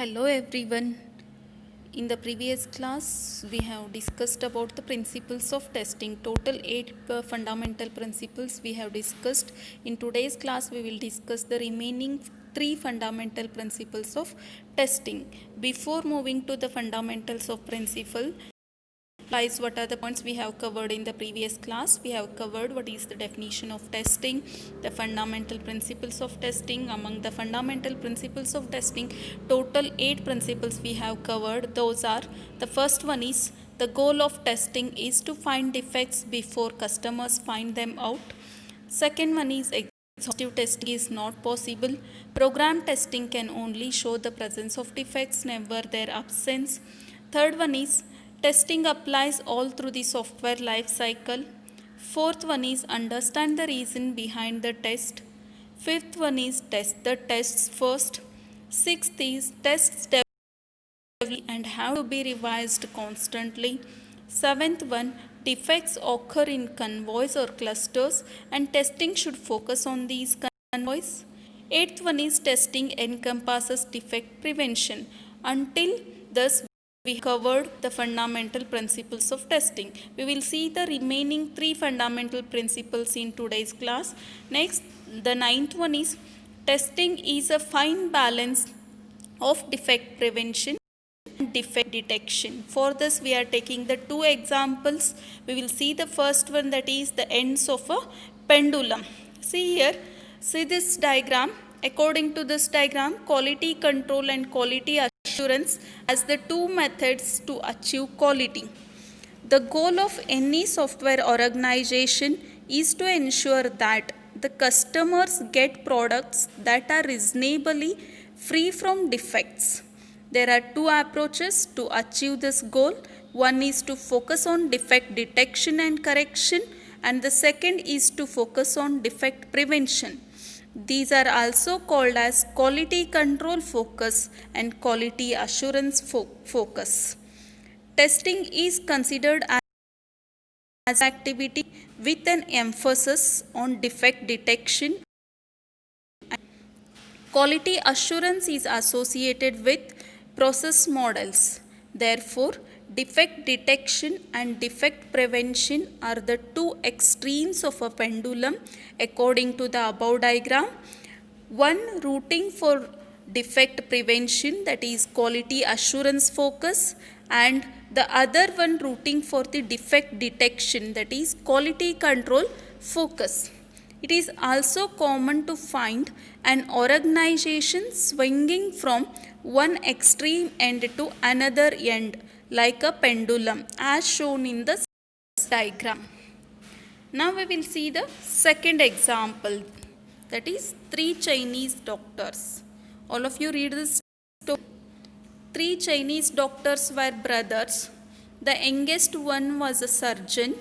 Hello everyone. In the previous class, we have discussed about the principles of testing. Total 8 fundamental principles we have discussed. In today's class, we will discuss the remaining 3 fundamental principles of testing. Before moving to the fundamentals of principle, what are the points we have covered in the previous class. We have covered what is the definition of testing, the fundamental principles of testing. Among the fundamental principles of testing, total 8 principles we have covered. Those are, the first one is, the goal of testing is to find defects before customers find them out. Second one is, exhaustive testing is not possible. Program testing can only show the presence of defects, never their absence. Third one is, testing applies all through the software life cycle. Fourth one is, understand the reason behind the test. Fifth one is, test the tests first. Sixth is, tests develop and have to be revised constantly. Seventh one, defects occur in convoys or clusters and testing should focus on these convoys. Eighth one is, testing encompasses defect prevention. Until thus we covered the fundamental principles of testing. We will see the remaining 3 fundamental principles in today's class. Next, the ninth one is, testing is a fine balance of defect prevention and defect detection. For this, we are taking the 2 examples. We will see the first one, that is the ends of a pendulum. See here, see this diagram. According to this diagram, quality control and quality assurance as the 2 methods to achieve quality. The goal of any software organization is to ensure that the customers get products that are reasonably free from defects. There are 2 approaches to achieve this goal. One is to focus on defect detection and correction, and the second is to focus on defect prevention. These are also called as quality control focus and quality assurance focus. Testing is considered as activity with an emphasis on defect detection. Quality assurance is associated with process models. Therefore, defect detection and defect prevention are the 2 extremes of a pendulum according to the above diagram. One rooting for defect prevention, that is quality assurance focus, and the other one rooting for the defect detection, that is quality control focus. It is also common to find an organization swinging from one extreme end to another end, like a pendulum, as shown in the diagram. Now we will see the second example, that is 3 Chinese doctors. All of you read this story. 3 Chinese doctors were brothers. The youngest one was a surgeon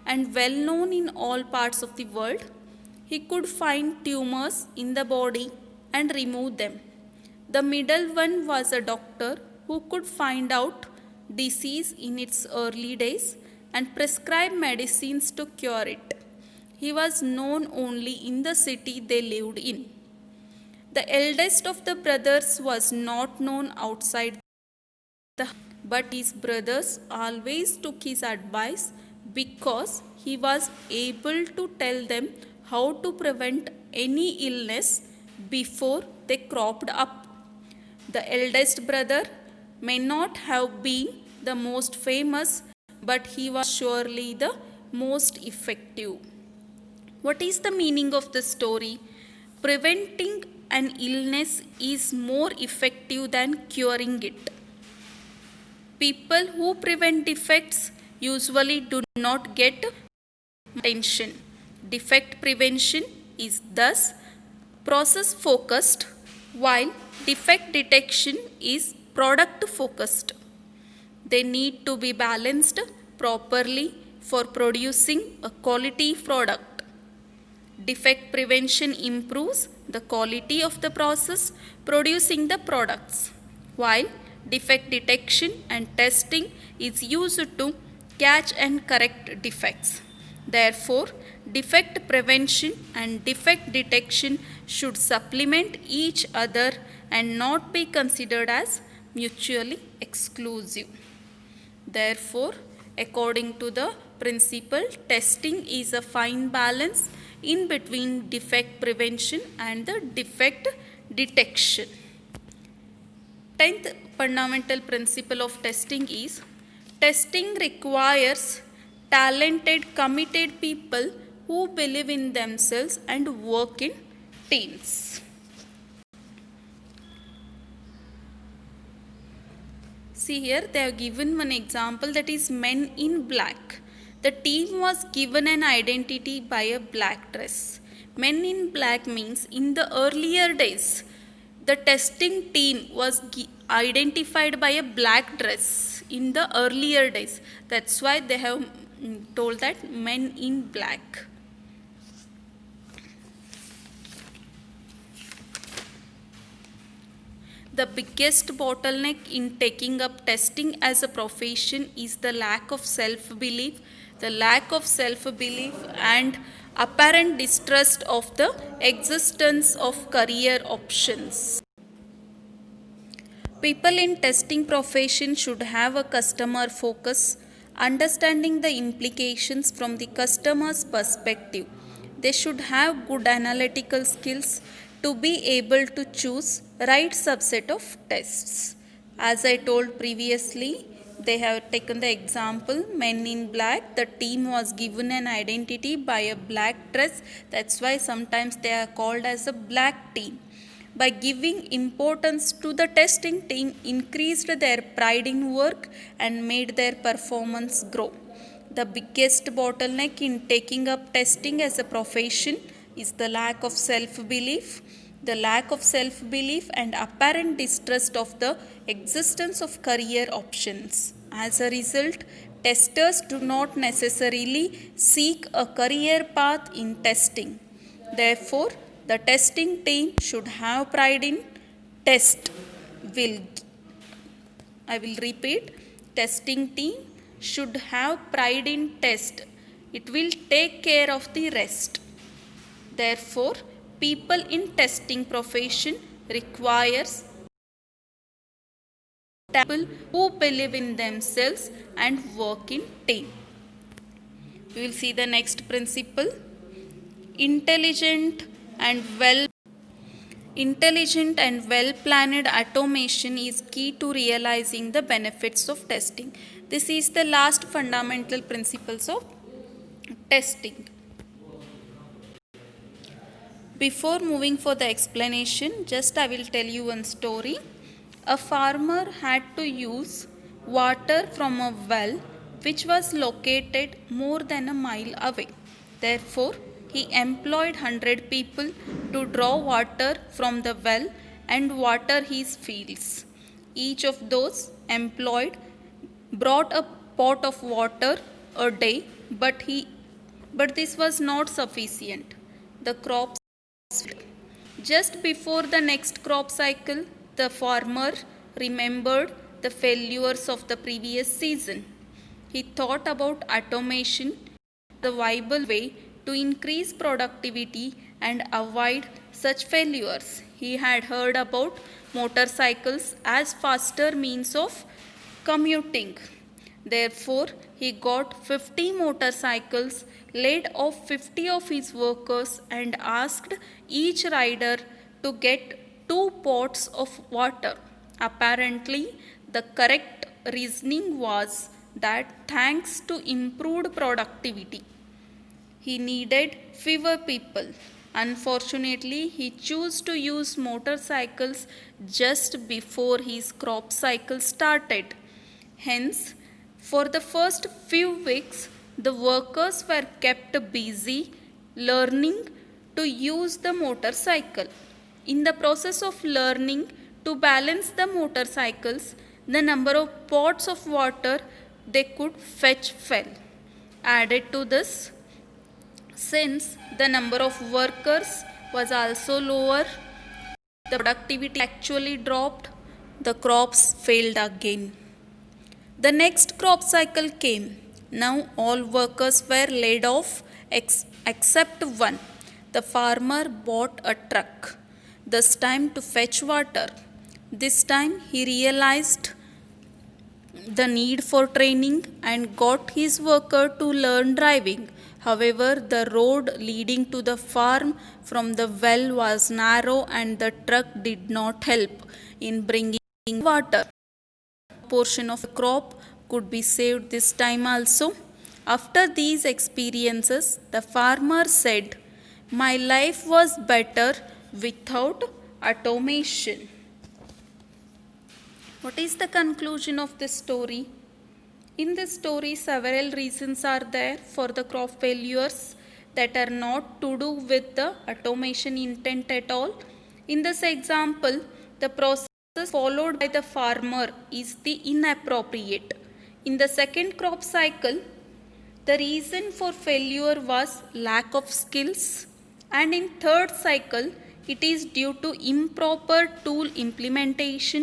and well known in all parts of the world. He could find tumors in the body and remove them. The middle one was a doctor who could find out disease in its early days and prescribe medicines to cure it. He was known only in the city they lived in. The eldest of the brothers was not known outside but his brothers always took his advice because he was able to tell them how to prevent any illness before they cropped up. The eldest brother may not have been the most famous, but he was surely the most effective. What is the meaning of the story? Preventing an illness is more effective than curing it. People who prevent defects usually do not get attention. Defect prevention is thus process focused, while defect detection is product focused. They need to be balanced properly for producing a quality product. Defect prevention improves the quality of the process producing the products, while defect detection and testing is used to catch and correct defects. Therefore, defect prevention and defect detection should supplement each other and not be considered as mutually exclusive. Therefore, according to the principle, testing is a fine balance in between defect prevention and the defect detection. 10th fundamental principle of testing is testing requires talented, committed people who believe in themselves and work in teams. See here, they have given one example, that is Men in Black. The team was given an identity by a black dress. Men in Black means in the earlier days, the testing team was identified by a black dress in the earlier days. That's why they have told that Men in Black. The biggest bottleneck in taking up testing as a profession is the lack of self-belief, and apparent distrust of the existence of career options. People in testing profession should have a customer focus, understanding the implications from the customer's perspective. They should have good analytical skills to be able to choose right subset of tests. As I told previously, they have taken the example Men in Black. The team was given an identity by a black dress. That's why sometimes they are called as a black team. By giving importance to the testing team, increased their pride in work and made their performance grow. The biggest bottleneck in taking up testing as a profession is the lack of self-belief. And apparent distrust of the existence of career options. As a result, testers do not necessarily seek a career path in testing. Therefore, the testing team should have pride in test. I will repeat, testing team should have pride in test. It will take care of the rest. Therefore, people in testing profession requires people who believe in themselves and work in team. We will see the next principle. Intelligent and well-planned automation is key to realizing the benefits of testing. This is the last fundamental principles of testing. Before moving for the explanation, just I will tell you one story. A farmer had to use water from a well which was located more than a mile away. Therefore, he employed 100 people to draw water from the well and water his fields. Each of those employed brought a pot of water a day, but this was not sufficient. The crops just before the next crop cycle, the farmer remembered the failures of the previous season. He thought about automation, the viable way to increase productivity and avoid such failures. He had heard about motorcycles as faster means of commuting. Therefore, he got 50 motorcycles, laid off 50 of his workers and asked each rider to get 2 pots of water. Apparently, the correct reasoning was that thanks to improved productivity, he needed fewer people. Unfortunately, he chose to use motorcycles just before his crop cycle started. Hence, for the first few weeks, the workers were kept busy learning to use the motorcycle. In the process of learning to balance the motorcycles, the number of pots of water they could fetch fell. Added to this, since the number of workers was also lower, the productivity actually dropped, the crops failed again. The next crop cycle came. Now all workers were laid off except one. The farmer bought a truck. this time to fetch water. This time he realized the need for training and got his worker to learn driving. However, the road leading to the farm from the well was narrow and the truck did not help in bringing water. A portion of the crop could be saved this time also. After these experiences, the farmer said, "My life was better without automation." What is the conclusion of this story? In this story, several reasons are there for the crop failures that are not to do with the automation intent at all. In this example, the process followed by the farmer is the inappropriate. In the second crop cycle, the reason for failure was lack of skills, and in third cycle, it is due to improper tool implementation.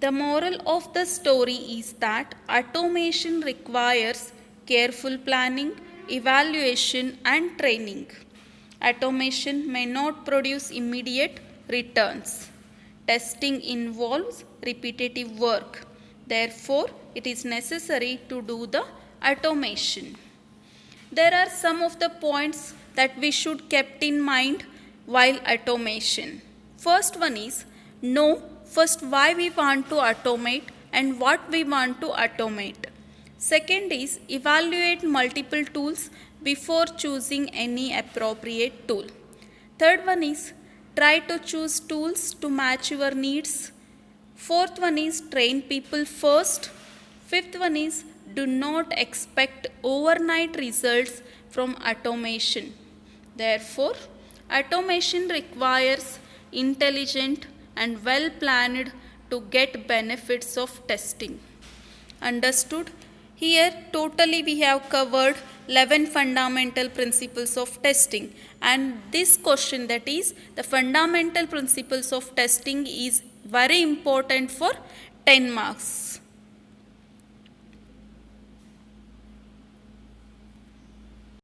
The moral of the story is that automation requires careful planning, evaluation, and training. Automation may not produce immediate returns. Testing involves repetitive work. Therefore, it is necessary to do the automation. There are some of the points that we should keep in mind while automation. First one is know first why we want to automate and what we want to automate. Second is evaluate multiple tools before choosing any appropriate tool. Third one is try to choose tools to match your needs. Fourth one is train people first. Fifth one is do not expect overnight results from automation. Therefore, automation requires intelligent and well planned to get benefits of testing. Understood? Here totally we have covered 11 fundamental principles of testing, and this question, that is the fundamental principles of testing, is very important for 10 marks.